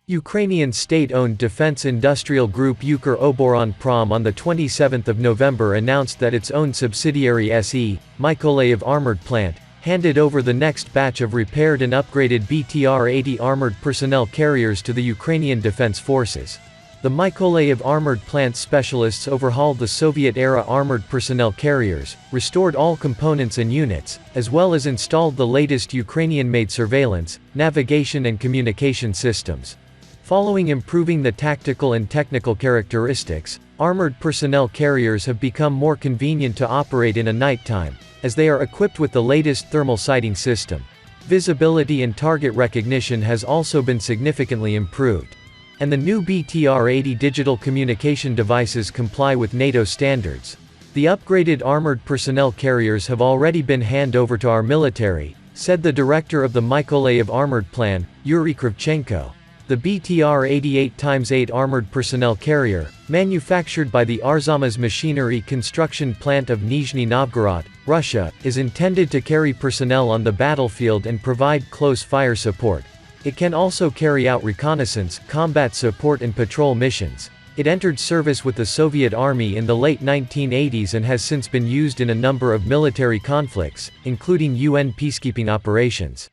Ukrainian state-owned defense industrial group UkrOboronProm on 27 November announced that its own subsidiary SE, Mykolayiv Armoured Plant, handed over the next batch of repaired and upgraded BTR-80 armored personnel carriers to the Ukrainian Defense Forces. The Mykolayiv Armoured Plant specialists overhauled the Soviet-era armored personnel carriers, restored all components and units, as well as installed the latest Ukrainian-made surveillance, navigation and communication systems. Following improving the tactical and technical characteristics, armored personnel carriers have become more convenient to operate in a nighttime, as they are equipped with the latest thermal sighting system. Visibility and target recognition has also been significantly improved. And the new BTR-80 digital communication devices comply with NATO standards. The upgraded armored personnel carriers have already been handed over to our military, said the director of the Mykolayiv Armoured Plan, Yuri Kravchenko. The BTR-80 8x8 armored personnel carrier, manufactured by the Arzamas Machinery Construction Plant of Nizhny Novgorod, Russia, is intended to carry personnel on the battlefield and provide close fire support. It can also carry out reconnaissance, combat support and patrol missions. It entered service with the Soviet Army in the late 1980s and has since been used in a number of military conflicts, including UN peacekeeping operations.